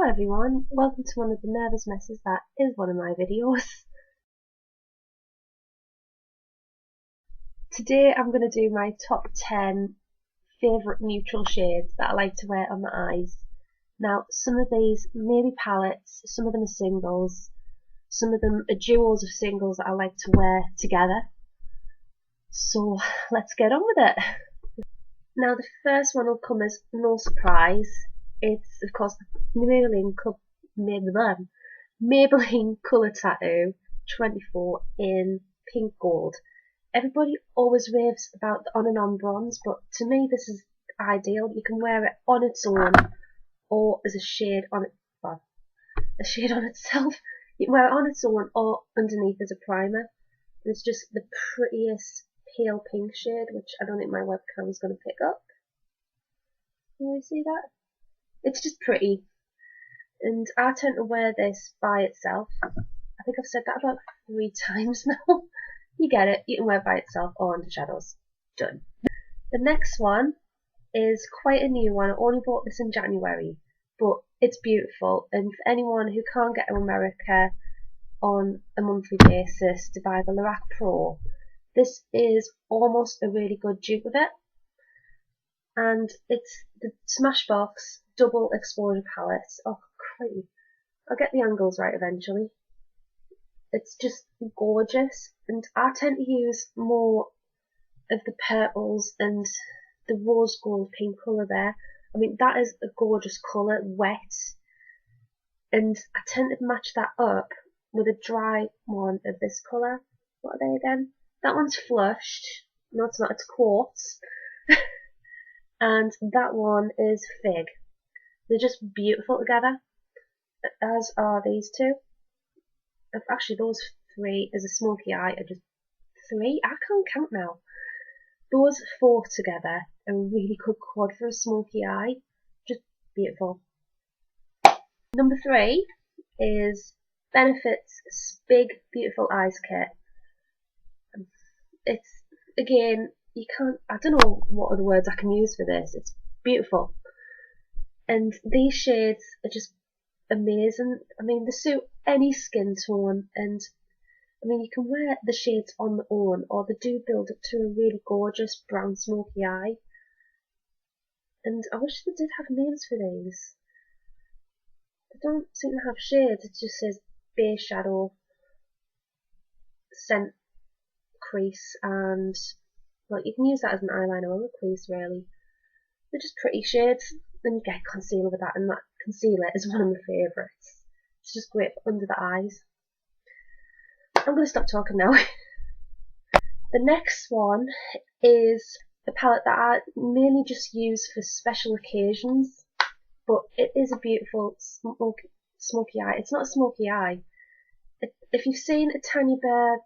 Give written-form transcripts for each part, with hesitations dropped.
Hello everyone, welcome to one of the nervous messes that is one of my videos. Today I'm going to do my top 10 favourite neutral shades that I like to wear on my eyes. Now some of these may be palettes, some of them are singles, some of them are duos of singles that I like to wear together. So let's get on with it. Now the first one will come as no surprise. It's of course Maybelline Colour Tattoo 24 in pink gold. Everybody always raves about the on and on bronze, but to me this is ideal. You can wear it on its own or as a shade on it, well, a shade on itself. You can wear it on its own or underneath as a primer. It's just the prettiest pale pink shade, which I don't think my webcam is going to pick up. Can you see that? It's just pretty, and I tend to wear this by itself. I think I've said that about 3 times now. You get it, you can wear it by itself or under shadows. Done. The next one is quite a new one. I only bought this in January, but it's beautiful, and for anyone who can't get to America on a monthly basis to buy the Lorac Pro, this is almost a really good dupe of it. And it's the Smashbox double exposure palette. Oh, crikey. I'll get the angles right eventually. It's just gorgeous, and I tend to use more of the purples and the rose gold pink colour there. I mean, that is a gorgeous colour, wet, and I tend to match that up with a dry one of this colour. What are they again? That one's flushed. No, it's not, it's quartz. And that one is fig. They're just beautiful together, as are these two. Actually, those 3 as a smoky eye are just 3? I can't count now. Those 4 together are a really good quad for a smoky eye. Just beautiful. Number 3 is Benefit's Big Beautiful Eyes Kit. It's, again, you can't, I don't know what other words I can use for this. It's beautiful. And these shades are just amazing. I mean, they suit any skin tone, and I mean, you can wear the shades on their own, or they do build up to a really gorgeous brown smoky eye. And I wish they did have names for these. They don't seem to have shades, it just says base shadow, scent crease, and well, you can use that as an eyeliner or a crease really. They're just pretty shades. Then you get concealer with that, and that concealer is one of my favourites. It's just great for under the eyes. I'm going to stop talking now. The next one is a palette that I mainly just use for special occasions, but it is a beautiful smoky eye. It's not a smoky eye. If you've seen a Tanya Bear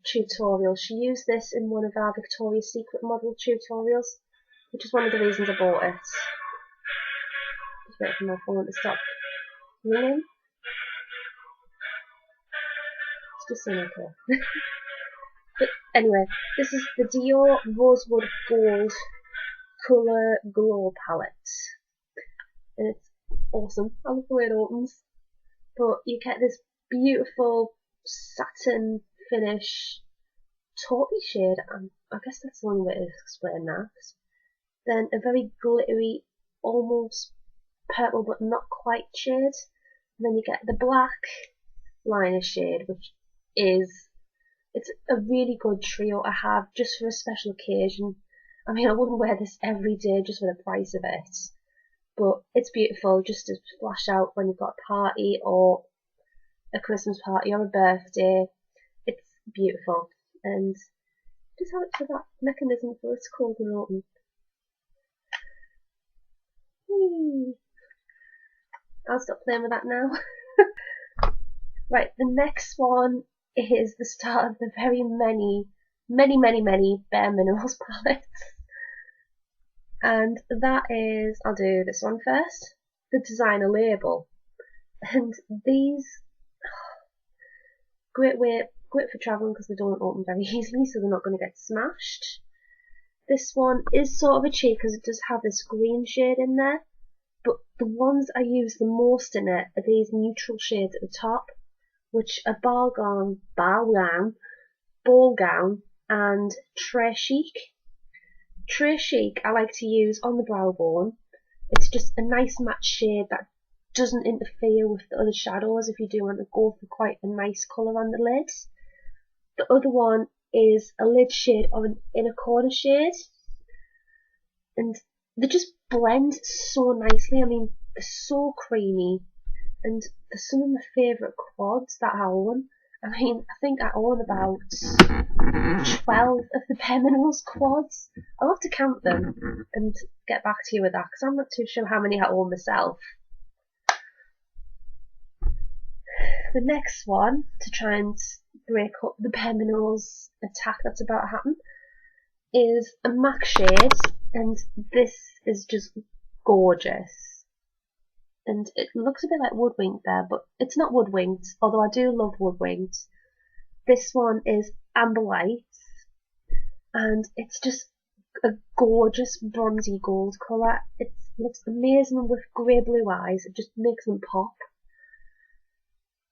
tutorial, she used this in one of our Victoria's Secret model tutorials, which is one of the reasons I bought it. Just wait for my phone to stop ringing. It's just saying okay. But anyway, this is the Dior Rosewood Gold Colour Glow palette, and it's awesome. I love the way it opens. But you get this beautiful satin finish taupey shade, and I guess that's the only way to explain that. Then a very glittery, almost purple but not quite shade, and then you get the black liner shade, which is, it's a really good trio to have just for a special occasion. I mean, I wouldn't wear this every day just for the price of it, but it's beautiful just to splash out when you've got a party or a Christmas party or a birthday. It's beautiful, and just have it for that mechanism for it's cold and open. I'll stop playing with that now. Right, the next one is the start of the very many Bare Minerals palettes. And that is, I'll do this one first, the designer label. And these, great for travelling because they don't open very easily, so they're not going to get smashed. This one is sort of a cheat because it does have this green shade in there, but the ones I use the most in it are these neutral shades at the top, which are Ball Gown, and Très Chic. Très Chic I like to use on the brow bone. It's just a nice matte shade that doesn't interfere with the other shadows if you do want to go for quite a nice colour on the lid. The other one is a lid shade of an inner corner shade, and they just blend so nicely. I mean, they're so creamy, and they're some of my favourite quads that I own. I mean, I think I own about 12 of the Bare Minerals quads. I'll have to count them and get back to you with that, because I'm not too sure how many I own myself. The next one, to try and break up the Bare Minerals attack that's about to happen, is a MAC shade, and this is just gorgeous. And it looks a bit like Woodwinked there, but it's not Woodwinked, although I do love Woodwinked. This one is Amber Lights, and it's just a gorgeous bronzy gold colour. It looks amazing with grey blue eyes, it just makes them pop.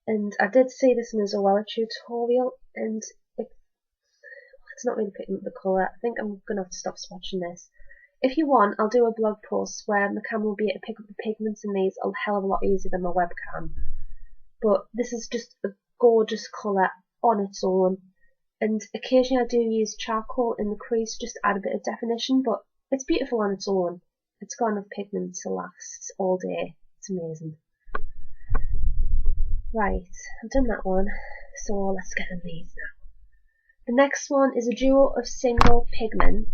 And I did see this in a Zoella tutorial, and it's not really picking up the colour. I think I'm going to have to stop swatching this. If you want, I'll do a blog post where my camera will be able to pick up the pigments in these a hell of a lot easier than my webcam. But this is just a gorgeous colour on its own. And occasionally I do use charcoal in the crease just to add a bit of definition, but it's beautiful on its own. It's got enough pigment to last all day. It's amazing. Right, I've done that one, so let's get on these now. The next one is a duo of single pigments,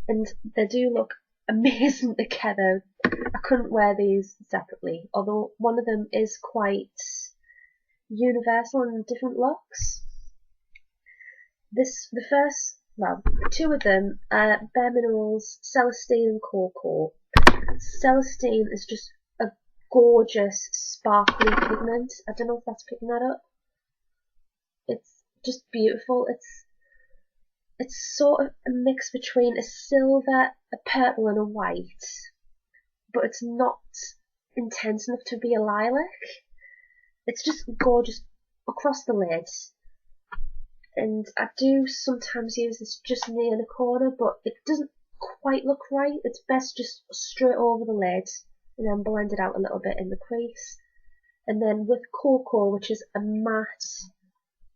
and they do look amazing together. I couldn't wear these separately, although one of them is quite universal in different looks. Two of them are Bare Minerals Celestine and Cocoa. Celestine is just a gorgeous sparkly pigment. I don't know if that's picking that up. It's just beautiful. It's sort of a mix between a silver, a purple and a white, but it's not intense enough to be a lilac. It's just gorgeous across the lid. And I do sometimes use this just near the corner, but it doesn't quite look right. It's best just straight over the lid and then blend it out a little bit in the crease. And then with Cocoa, which is a matte,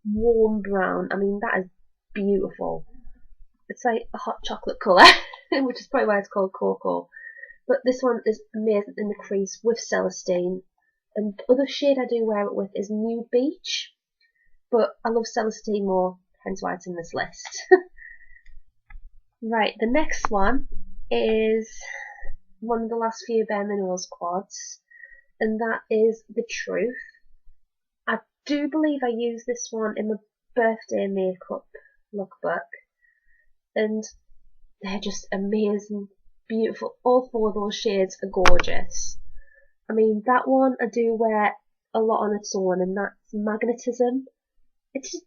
warm brown, I mean, that is beautiful. It's like a hot chocolate colour, which is probably why it's called Cocoa. But this one is amazing in the crease with Celestine. And the other shade I do wear it with is Nude Beach. But I love Celestine more, hence why it's in this list. Right, the next one is one of the last few Bare Minerals quads, and that is The Truth. I do believe I used this one in my birthday makeup lookbook, and they're just amazing, beautiful. All four of those shades are gorgeous. I mean, that one I do wear a lot on its own, and that's Magnetism. It's just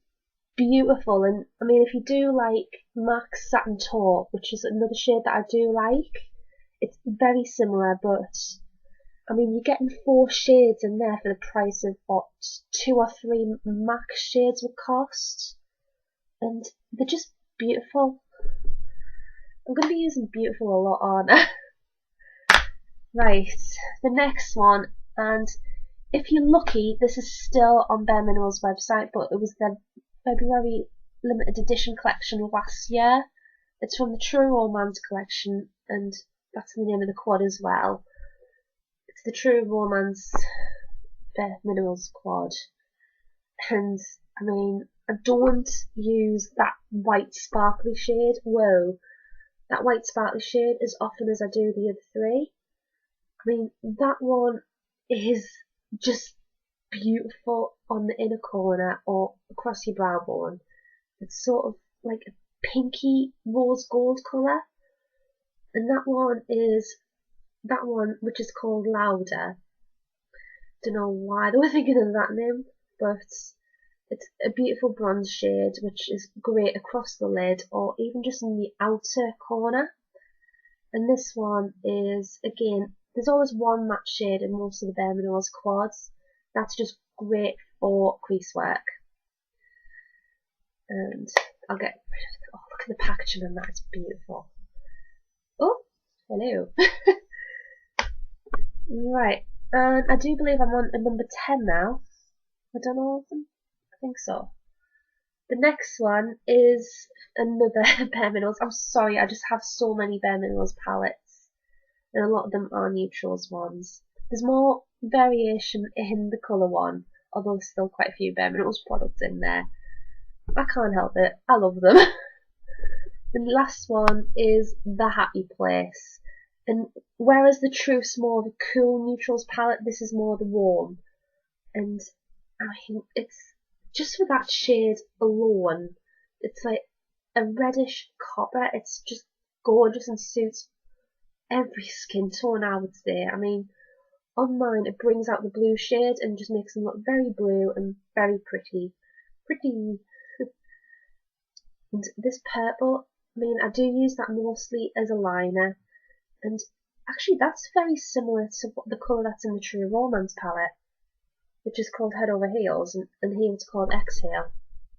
beautiful, and I mean, if you do like MAC Satin Taupe, which is another shade that I do like, it's very similar, but I mean, you're getting 4 shades in there for the price of what 2 or 3 MAC shades would cost, and they're just beautiful. I'm going to be using beautiful a lot, aren't I? Right, the next one, and if you're lucky, this is still on Bare Minerals' website, but it was their February limited edition collection last year. It's from the True Romance collection, and that's the name of the quad as well. It's the True Romance Bare Minerals quad. And, I mean, I don't use that white sparkly shade. Whoa. That white sparkly shade as often as I do the other 3. I mean, that one is just beautiful on the inner corner or across your brow bone. It's sort of like a pinky rose gold colour. And that one which is called Louder. Don't know why they were thinking of that name, but it's a beautiful bronze shade which is great across the lid or even just in the outer corner. And this one is, again, There's always one matte shade in most of the Bare Minerals quads. That's just great for crease work. And I'll get rid of it. Oh, look at the packaging on that, it's beautiful. Oh, hello. Right, and I do believe I'm on a number 10 now. I don't know, I think so. The next one is another Bare Minerals. I'm sorry, I just have so many Bare Minerals palettes, and a lot of them are neutrals ones. There's more variation in the colour one, although there's still quite a few Bare Minerals products in there. I can't help it, I love them. The last one is The Happy Place. And whereas the Truth's more of a cool neutrals palette, this is more the warm. And I think it's just for that shade alone, it's like a reddish copper. It's just gorgeous and suits every skin tone, I would say. I mean, on mine it brings out the blue shade and just makes them look very blue and very pretty. And this purple, I mean, I do use that mostly as a liner, and actually that's very similar to the colour that's in the True Romance palette, which is called Head Over Heels, and here it's called Exhale.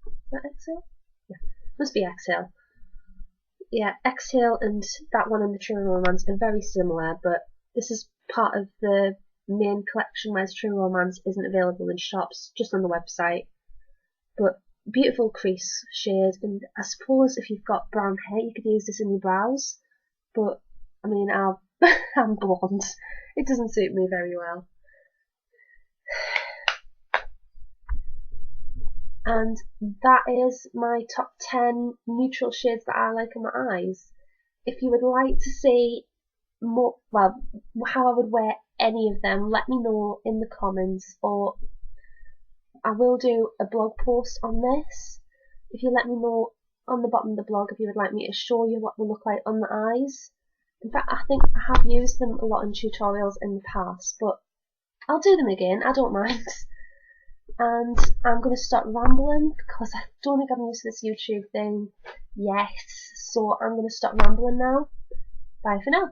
Is that Exhale? Yeah, must be Exhale. Yeah, Exhale and that one in the True Romance are very similar, but this is part of the main collection, whereas True Romance isn't available in shops, just on the website. But beautiful crease shade, and I suppose if you've got brown hair you could use this in your brows, but I mean I'm blonde, it doesn't suit me very well. And that is my top 10 neutral shades that I like on my eyes. If you would like to see more, well, how I would wear any of them, let me know in the comments, or I will do a blog post on this. If you let me know on the bottom of the blog if you would like me to show you what they look like on the eyes. In fact, I think I have used them a lot in tutorials in the past, but I'll do them again, I don't mind. And I'm going to stop rambling because I don't think I'm used to this YouTube thing yet, so I'm going to stop rambling now. Bye for now.